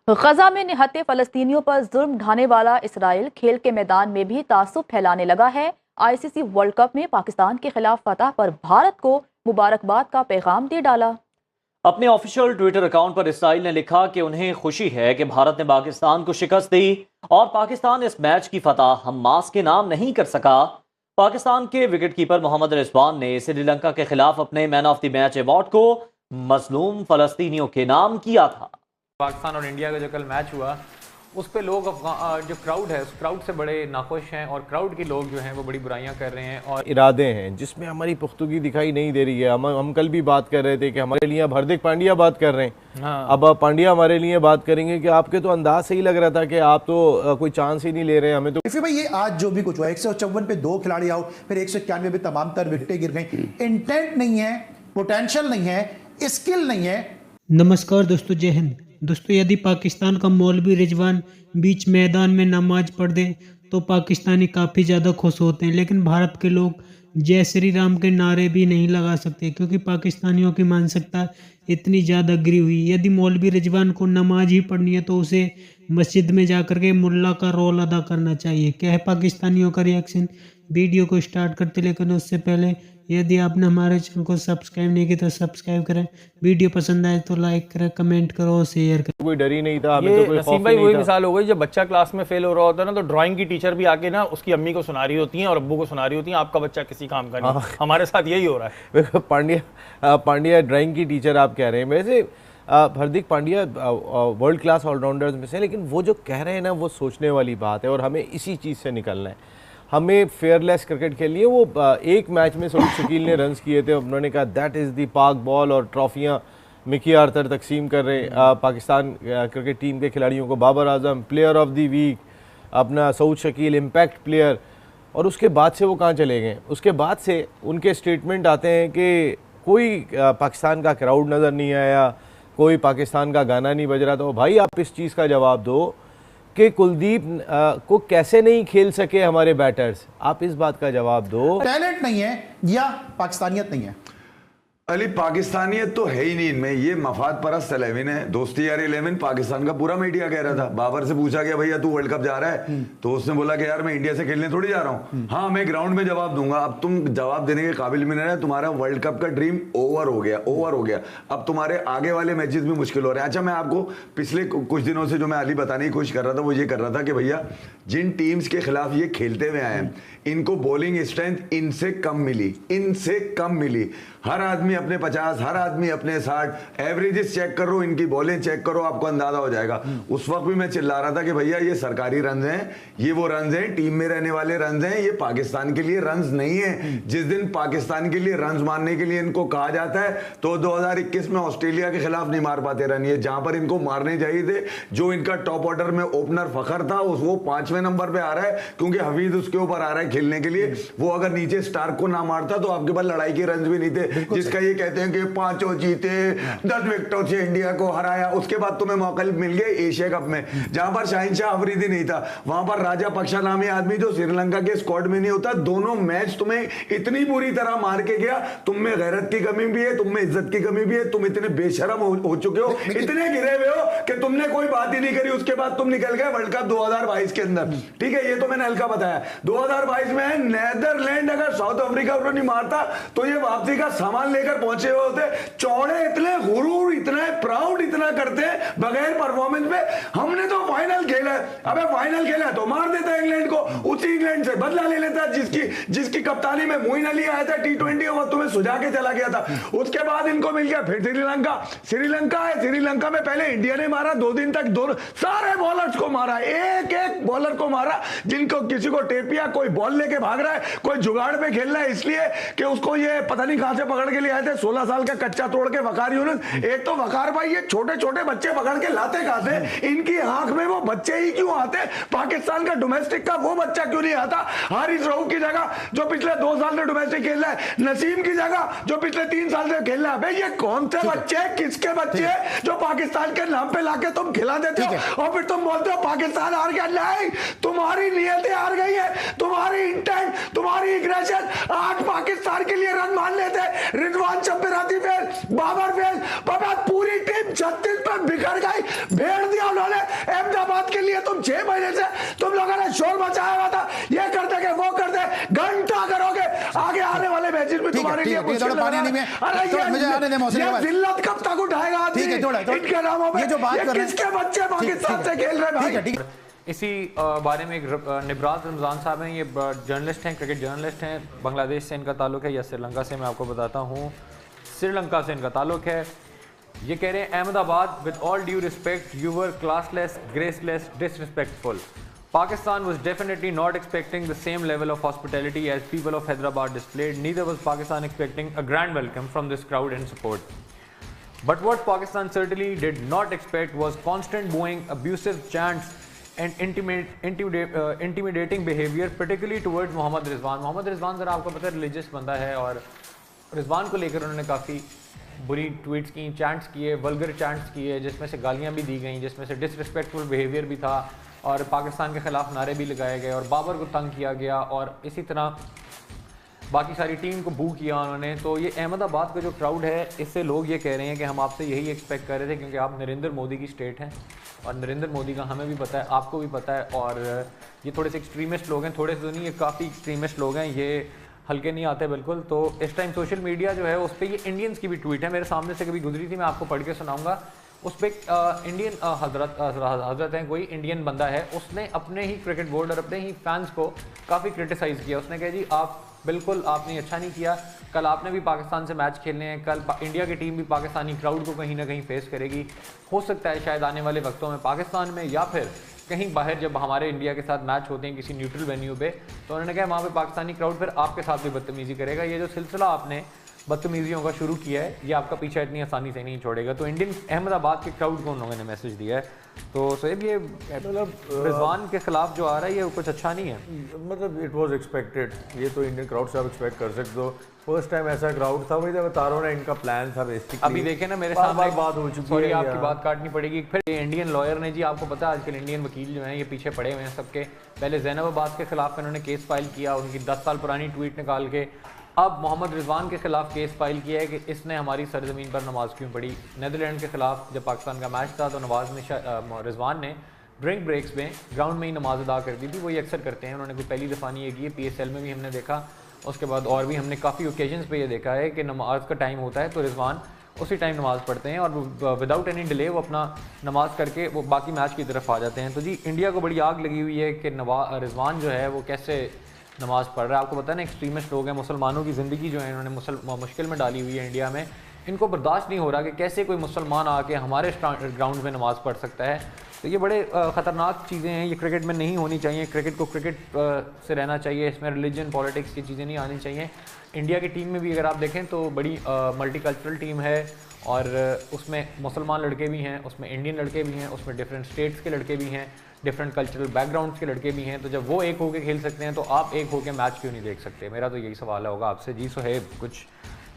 गजा में निहत्थे फलस्तीनियों पर जुल्म ढाने वाला इसराइल खेल के मैदान में भी तासुब फैलाने लगा है। आईसीसी वर्ल्ड कप में पाकिस्तान के खिलाफ फतह पर भारत को मुबारकबाद का पैगाम दे डाला। अपने ऑफिशियल ट्विटर अकाउंट पर इसराइल ने लिखा कि उन्हें खुशी है कि भारत ने पाकिस्तान को शिकस्त दी और पाकिस्तान इस मैच की फतह हमास के नाम नहीं कर सका। पाकिस्तान के विकेटकीपर मोहम्मद रिजवान ने श्रीलंका के खिलाफ अपने man of the match award को मजलूम फलस्तीनियों के नाम किया था। पाकिस्तान और इंडिया का जो कल मैच हुआ उस पे लोग जो क्राउड है उस क्राउड से बड़े नाखुश हैं और क्राउड के लोग जो हैं वो बड़ी बुराइयां कर रहे हैं और इरादे हैं जिसमें हमारी पुख्तगी दिखाई नहीं दे रही है। हम कल भी बात कर रहे थे कि हमारे लिए अब हार्दिक पांड्या बात कर रहे हैं। हाँ। अब पांड्या हमारे लिए बात करेंगे कि आपके तो अंदाज से ही लग रहा था कि आप तो कोई चांस ही नहीं ले रहे हैं। हमें तो फिर भाई ये आज जो भी कुछ हुआ 154 पे 2 खिलाड़ी आउट, फिर 191 पे तमाम तर विकेटें गिर गई। इंटेंट नहीं है, पोटेंशियल नहीं है, स्किल नहीं है। नमस्कार दोस्तों, जय हिंद। दोस्तों, यदि पाकिस्तान का मौलवी रिजवान बीच मैदान में नमाज पढ़ दे तो पाकिस्तानी काफ़ी ज़्यादा खुश होते हैं, लेकिन भारत के लोग जय श्री राम के नारे भी नहीं लगा सकते क्योंकि पाकिस्तानियों की मानसिकता इतनी ज़्यादा गिरी हुई। यदि मौलवी रिजवान को नमाज ही पढ़नी है तो उसे मस्जिद में जाकर के मुल्ला का रोल अदा करना चाहिए। क्या है पाकिस्तानियों का रिएक्शन? वीडियो को स्टार्ट करते, लेकिन उससे पहले यदि आपने हमारे चैनल को सब्सक्राइब नहीं किया तो सब्सक्राइब करें। वीडियो पसंद आए तो लाइक करें, कमेंट करो, शेयर करें। कोई डर ही नहीं था, हमें ये तो कोई नसीम खौफ भाई ही वही नहीं था। मिसाल हो गई जब बच्चा क्लास में फेल हो रहा होता है ना तो ड्राइंग की टीचर भी आके ना उसकी अम्मी को सुना रही होती है और अब्बू को सुना रही होती है आपका बच्चा किसी काम का नहीं। हमारे साथ यही हो रहा है। पांड्या ड्राइंग की टीचर आप कह रहे हैं। वैसे Hardik Pandya world class allrounders में से, लेकिन वो जो कह रहे हैं ना वो सोचने वाली बात है और हमें इसी चीज़ से निकलना है। हमें फेयरलेस क्रिकेट खेलनी है। वो एक मैच में सऊद शकील ने रन्स किए थे, उन्होंने कहा दैट इज़ द पाक बॉल और ट्रॉफियाँ मिकी आर्थर तकसीम कर रहे पाकिस्तान क्रिकेट टीम के खिलाड़ियों को। Babar Azam player of the week, अपना सऊद शकील इम्पैक्ट प्लेयर। और उसके बाद से वो कहाँ चले गए? उसके बाद से उनके स्टेटमेंट आते हैं कि कोई पाकिस्तान का क्राउड नज़र नहीं आया, कोई पाकिस्तान का गाना नहीं बज रहा। तो भाई आप इस चीज़ का जवाब दो कि कुलदीप को कैसे नहीं खेल सके हमारे बैटर्स। आप इस बात का जवाब दो। टैलेंट नहीं है या पाकिस्तानियत नहीं है? अली पाकिस्तानियत तो है ही नहीं इनमें। ये मफाद परस्त 11 है, दोस्ती यार 11। पाकिस्तान का पूरा मीडिया कह रहा था। बाबर से पूछा गया भैया तू वर्ल्ड कप जा रहा है, तो उसने बोला कि यार मैं इंडिया से खेलने थोड़ी जा रहा हूँ। हाँ मैं ग्राउंड में जवाब दूंगा। अब तुम जवाब देने के काबिल भी नहीं रहे। तुम्हारा वर्ल्ड कप का ड्रीम ओवर हो गया। अब तुम्हारे आगे वाले मैचेस भी मुश्किल हो रहे हैं। अच्छा मैं आपको पिछले कुछ दिनों से जो मैं अली बताने की कोशिश कर रहा था वो ये कर रहा था कि भैया जिन टीम्स के खिलाफ ये खेलते हुए आए हैं इनको बॉलिंग स्ट्रेंथ इनसे कम मिली। हर आदमी अपने 50, हर आदमी अपने 60 एवरेजेस चेक करो, इनकी बॉलिंग चेक करो, आपको अंदाजा हो जाएगा। उस वक्त भी मैं चिल्ला रहा था कि भैया ये सरकारी रन्स हैं, ये वो रन्स हैं, टीम में रहने वाले रन्स हैं, ये पाकिस्तान के लिए रन्स नहीं है। जिस दिन पाकिस्तान के लिए रन्स मारने के लिए इनको कहा जाता है तो 2021 में ऑस्ट्रेलिया के खिलाफ नहीं मार पाते रन। ये जहां पर इनको मारने चाहिए थे, जो इनका टॉप ऑर्डर में ओपनर फखर था वो 5वें नंबर पे आ रहा है क्योंकि हफीज उसके ऊपर आ रहा है खेलने के लिए। वो अगर नीचे स्टार्क को ना मारता तो आपके पास लड़ाई के रन भी नहीं थे। जिसका ये कहते हैं कि 5 जीते, 10 विकेटों से इंडिया को हराया। उसके बाद तुम्हें मौका मिल गया एशिया कप में जहां पर शाहिनशाह अफरीदी नहीं था, वहां पर राजा पक्षा नामी आदमी जो श्रीलंका के स्क्वाड में नहीं होता। दोनों मैच तुम्हें इतनी बुरी तरह मार के गया। तुम में गैरत की कमी भी है, तुम में इज्जत की कमी भी है। तुम इतने बेशरम हो चुके हो, इतने गिरे हुए हो कि तुमने कोई बात ही नहीं करी। उसके बाद तुम निकल गए वर्ल्ड कप 2022 के अंदर। ठीक है, ये तो मैंने हल्का बताया। 2022 में नेदरलैंड अगर साउथ अफ्रीका को नहीं मारता तो ये वापसी का सामान लेकर पहुंचे हुए होते। चौड़े इतने गुरूर, इतने प्राउड, इतना करते हैं बगैर परफॉर्मेंस में। हमने तो फाइनल खेला है। अबे फाइनल खेला तो मार देता है इंग्लैंड को, उसी इंग्लैंड से बदला ले लेता है जिसकी कप्तानी में मोइन अली आया था T20 और तुम्हें सुझा के चला गया था। उसके बाद इनको मिल गया फिर श्रीलंका है। श्रीलंका में पहले इंडिया ने मारा 2 दिन तक, दोनों सारे बॉलर्स को मारा, एक बॉलर को मारा। जिनको किसी को टेपिया, कोई बॉल लेके भाग रहा है, कोई जुगाड़ पे खेल रहा है इसलिए कि उसको ये पता नहीं कहां से पकड़ के ले आए थे 16 साल का कच्चा तोड़ के वकार यूनुस। एक तो वकार भाई ये छोटे छोटे बच्चे पकड़ के लाते कहां से? इनकी आंख में वो बच्चे ही क्यों आते? पाकिस्तान का डोमेस्टिक का वो बच्चा क्यों नहीं आता? हारिस रऊफ की जगह जो पिछले 2 साल से डोमेस्टिक खेल रहा है, नसीम की जगह जो पिछले 3 साल से खेल रहा है। भाई ये कौन से बच्चे, किसके बच्चे जो पाकिस्तान के नाम पे लाके तुम खिला देते हो और फिर तुम बोलते हो पाकिस्तान हार गया? नहीं, तुम्हारी नियतें हार गई है, तुम्हारी इंटेंट, तुम्हारी एग्रेशन। आज पाकिस्तान के लिए रन मान लेते, रिजवान चप्पराती फेल, बाबर फेल, बाबा पूरी टीम 36 पर बिखर गई, भेड़ दिया उन्होंने तुम 6 महीने से तुम लोगों ने शोर मचाया हुआ था, ये कर देंगे वो कर दे, घंटा करोगे, आगे आने वाले मैचेस में तुम्हारे लिए मुश्किल लग रहा है। अरे मुझे आने दे मौसम, ये जिल्लत कब तक उठाएगा आदमी इनके नामों पे? ये जो बात कर रहे हैं, किसके बच्चे पाकिस्तान से खेल रहे हैं भाई? इसी बारे में एक निब्राज रमज़ान साहब हैं, ये जर्नलिस्ट हैं, क्रिकेट जर्नलिस्ट हैं, बांग्लादेश से इनका ताल्लुक है या श्रीलंका से, मैं आपको बताता हूँ श्रीलंका से इनका ताल्लुक है। ये कह रहे हैं Ahmedabad with all due respect you were classless, graceless, disrespectful. Pakistan was definitely not expecting the same level of hospitality as people of Hyderabad displayed. Neither was Pakistan expecting a grand welcome from this crowd and support. But what Pakistan certainly did not expect was constant booing, abusive chants and intimidating behavior, particularly towards Mohammad Rizwan. Mohammad Rizwan ज़रा आपको पता है religious बंदा है और रिजवान को लेकर उन्होंने काफ़ी बुरी ट्वीट्स की, चैंट्स किए, वल्गर चैंट्स किए, जिसमें से गालियाँ भी दी गई, जिसमें से डिसरिस्पेक्टफुल बिहेवियर भी था और पाकिस्तान के ख़िलाफ़ नारे भी लगाए गए और बाबर को तंग किया गया और इसी तरह बाकी सारी टीम को बू किया उन्होंने। तो ये अहमदाबाद का जो क्राउड है, इससे लोग ये कह रहे हैं कि हम आपसे यही एक्सपेक्ट कर रहे थे, क्योंकि आप नरेंद्र मोदी की स्टेट हैं और नरेंद्र मोदी का हमें भी पता है, आपको भी पता है, और ये थोड़े से एक्सट्रीमिस्ट लोग हैं, थोड़े से तो नहीं, ये काफ़ी एक्सट्रीमिस्ट लोग हैं, ये हल्के नहीं आते बिल्कुल। तो इस टाइम सोशल मीडिया जो है उस पर ये इंडियंस की भी ट्वीट है, मेरे सामने से कभी गुजरी थी, मैं आपको पढ़ के सुनाऊंगा। उस पर इंडियन हजरत हैं, कोई इंडियन बंदा है, उसने अपने ही क्रिकेट बोर्ड और अपने ही फैंस को काफ़ी क्रिटिसाइज़ किया। उसने कहा जी आप बिल्कुल आपने अच्छा नहीं किया, कल आपने भी पाकिस्तान से मैच खेलने हैं, कल इंडिया की टीम भी पाकिस्तानी क्राउड को कहीं ना कहीं फेस करेगी। हो सकता है शायद आने वाले वक्तों में पाकिस्तान में या फिर कहीं बाहर जब हमारे इंडिया के साथ मैच होते हैं किसी न्यूट्रल वेन्यू पे, तो उन्होंने कहा वहाँ पे पाकिस्तानी क्राउड फिर आपके साथ भी बदतमीज़ी करेगा। ये जो सिलसिला आपने बदतमीज़ियों का शुरू किया है, ये आपका पीछा इतनी आसानी से नहीं छोड़ेगा। तो इंडियन अहमदाबाद के क्राउड को उन लोगों ने मैसेज दिया है। तो सोएब ये मतलब रिजवान के खिलाफ जो आ रहा है ये कुछ अच्छा नहीं है, मतलब इट वाज एक्सपेक्टेड। ये तो इंडियन क्राउड से आप एक्सपेक्ट कर सकते हो, फर्स्ट टाइम ऐसा क्राउड था, वही तो बता रहा हूं ना, इनका प्लान था बेसिकली। अभी देखें ना मेरे सामने बात हो चुकी सॉरी है, आपकी बात काटनी पड़ेगी। फिर इंडियन लॉयर ने जी, आपको पता है आजकल इंडियन वकील जो हैं ये पीछे पड़े हुए हैं सबके। पहले ज़ैनब अब्बास के खिलाफ इन्होंने केस फाइल किया, उनकी 10 साल पुरानी ट्वीट निकाल के। अब मोहम्मद रिजवान के खिलाफ केस फाइल किया है कि इसने हमारी सरजमीन पर नमाज क्यों पढ़ी। नीदरलैंड के खिलाफ जब पाकिस्तान का मैच था तो रिजवान ने ड्रिंक ब्रेक्स में ग्राउंड में ही नमाज अदा कर दी थी। वो ये अक्सर करते हैं, उन्होंने कोई पहली दफ़ा नहीं की है, PSL में भी हमने देखा, उसके बाद और भी हमने काफ़ी ओकेजन्स पे ये देखा है कि नमाज का टाइम होता है तो रिजवान उसी टाइम नमाज़ पढ़ते हैं और विदाउट एनी डिले वो अपना नमाज करके वो बाकी मैच की तरफ आ जाते हैं। तो जी इंडिया को बड़ी आग लगी हुई है कि रिजवान जो है वो कैसे नमाज़ पढ़ रहा है। आपको पता है ना एक्सट्रीमिस्ट लोग हैं, मुसलमानों की ज़िंदगी जो है इन्होंने मुश्किल में डाली हुई है इंडिया में। इनको बर्दाश्त नहीं हो रहा कि कैसे कोई मुसलमान आके हमारे ग्राउंड में नमाज़ पढ़ सकता है। तो ये बड़े ख़तरनाक चीज़ें हैं, ये क्रिकेट में नहीं होनी चाहिए। क्रिकेट को क्रिकेट से रहना चाहिए, इसमें रिलीजन पॉलिटिक्स की चीज़ें नहीं आनी चाहिए। इंडिया की टीम में भी अगर आप देखें तो बड़ी मल्टीकल्चरल टीम है और उसमें मुसलमान लड़के भी हैं, उसमें इंडियन लड़के भी हैं, उसमें डिफरेंट स्टेट्स के लड़के भी हैं, डिफरेंट कल्चरल बैकग्राउंड्स के लड़के भी हैं। तो जब वो एक होकर खेल सकते हैं तो आप एक होकर मैच क्यों नहीं देख सकते? मेरा तो यही सवाल होगा आपसे। जी सोहेब कुछ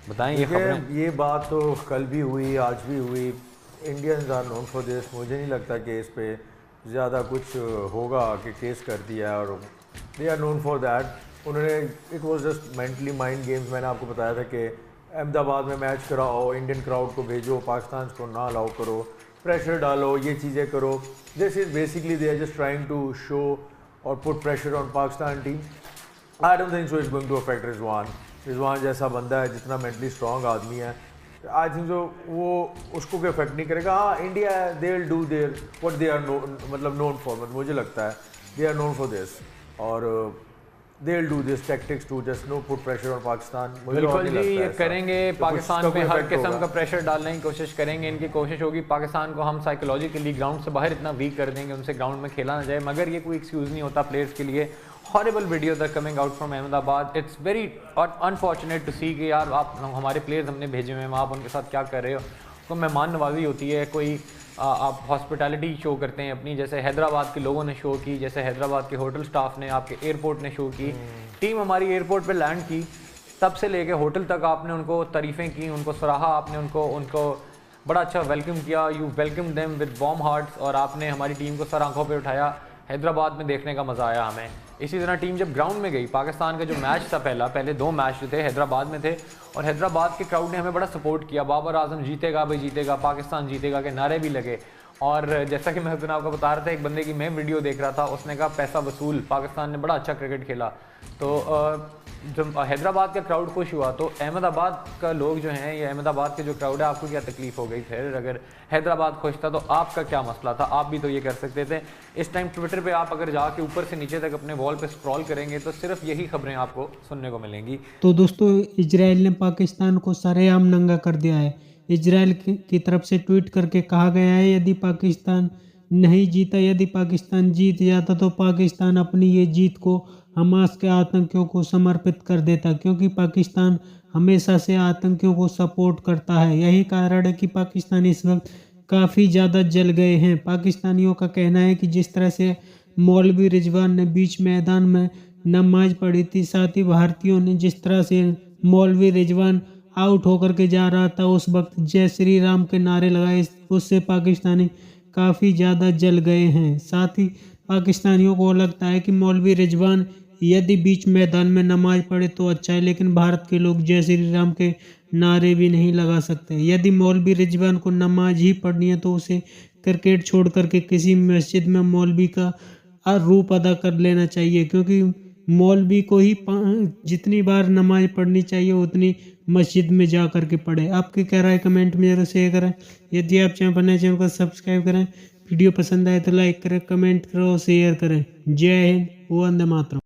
बताएं ये खबरें। ये बात तो कल भी हुई, आज भी हुई। Indians are known for this. मुझे नहीं लगता कि इस पे ज़्यादा कुछ होगा कि केस कर दिया, और they are known for that. उन्होंने it was just mentally mind games. मैंने आपको बताया था कि अहमदाबाद में मैच कराओ, इंडियन क्राउड को भेजो, पाकिस्तान को ना अलाउ करो, प्रेशर डालो, ये चीज़ें करो। This is basically they are just trying to show और put pressure on Pakistan team. I don't think so it's going to affect Rizwan जैसा बंदा है, जितना मेंटली स्ट्रॉन्ग आदमी है, आई थिंक जो वो उसको कोई अफेक्ट नहीं करेगा। हाँ India they will do there what they are मतलब नोन फॉर। मुझे लगता है they are known for this और they will do this tactics to just no put pressure on Pakistan. बिल्कुल जी ये करेंगे, पाकिस्तान पे हर किस्म का प्रेशर डालने की कोशिश करेंगे। इनकी कोशिश होगी पाकिस्तान को हम साइकोलॉजिकली ग्राउंड से बाहर इतना वीक कर देंगे, उनसे ग्राउंड में खेला ना जाए। मगर ये कोई एक्सक्यूज़ नहीं होता प्लेयर्स के लिए। Horrible videos are coming out from Ahmedabad. It's very unfortunate to see कि यार आप हमारे प्लेयर्स हमने भेजे हुए हैं, आप उनके साथ क्या कर रहे हो। तो मेहमान नवाजी होती है, कोई आप हॉस्पिटैलिटी शो करते हैं अपनी, जैसे हैदराबाद के लोगों ने शो की, जैसे हैदराबाद के होटल स्टाफ ने, आपके एयरपोर्ट ने शो की। टीम हमारी एयरपोर्ट पे लैंड की, तब से लेके होटल तक आपने उनको तारीफ़ें की, उनको सराहा, आपने उनको बड़ा अच्छा वेलकम किया। You welcome them with warm hearts और आपने हमारी टीम को सर आंखों पे उठाया। हैदराबाद में देखने का मज़ा आया हमें। इसी तरह टीम जब ग्राउंड में गई, पाकिस्तान का जो मैच था पहले 2 मैच जो थे हैदराबाद में थे और हैदराबाद के क्राउड ने हमें बड़ा सपोर्ट किया। बाबर आजम जीतेगा भाई जीतेगा, पाकिस्तान जीतेगा के नारे भी लगे। और जैसा कि मैं उस दिन आपको बता रहा था, एक बंदे की मैं वीडियो देख रहा था, उसने कहा पैसा वसूल, पाकिस्तान ने बड़ा अच्छा क्रिकेट खेला। तो जब हैदराबाद का क्राउड खुश हुआ तो अहमदाबाद का लोग जो हैं, या अहमदाबाद के जो क्राउड है, आपको क्या तकलीफ हो गई? फिर अगर हैदराबाद खुश था तो आपका क्या मसला था? आप भी तो ये कर सकते थे। इस टाइम ट्विटर पे आप अगर जाके ऊपर से नीचे तक अपने वॉल पे स्क्रॉल करेंगे तो सिर्फ यही खबरें आपको सुनने को मिलेंगी। तो दोस्तों, इजराइल ने पाकिस्तान को सरेआम नंगा कर दिया है। इजराइल की तरफ से ट्वीट करके कहा गया है, यदि पाकिस्तान नहीं जीता, यदि पाकिस्तान जीत जाता तो पाकिस्तान अपनी ये जीत को हमास के आतंकियों को समर्पित कर देता, क्योंकि पाकिस्तान हमेशा से आतंकियों को सपोर्ट करता है। यही कारण है कि पाकिस्तान इस वक्त काफ़ी ज़्यादा जल गए हैं। पाकिस्तानियों का कहना है कि जिस तरह से मौलवी रिजवान ने बीच मैदान में नमाज पढ़ी थी, साथ ही भारतीयों ने जिस तरह से मौलवी रिजवान आउट होकर के जा रहा था उस वक्त जय श्री राम के नारे लगाए, उससे पाकिस्तानी काफ़ी ज़्यादा जल गए हैं। साथ ही पाकिस्तानियों को लगता है कि मौलवी रिजवान यदि बीच मैदान में नमाज पढ़े तो अच्छा है, लेकिन भारत के लोग जय श्री राम के नारे भी नहीं लगा सकते। यदि मौलवी रिजवान को नमाज ही पढ़नी है तो उसे क्रिकेट छोड़ करके किसी मस्जिद में मौलवी का रूप अदा कर लेना चाहिए, क्योंकि मौलवी को ही जितनी बार नमाज पढ़नी चाहिए उतनी मस्जिद में जा कर के पढ़े। आपकी क्या राय कमेंट में जरूर शेयर करें। यदि आप चैनल पर नए, चैनल को सब्सक्राइब करें। वीडियो पसंद आए तो लाइक करें, कमेंट करो, शेयर करें। जय हिंद, वंदे मातरम।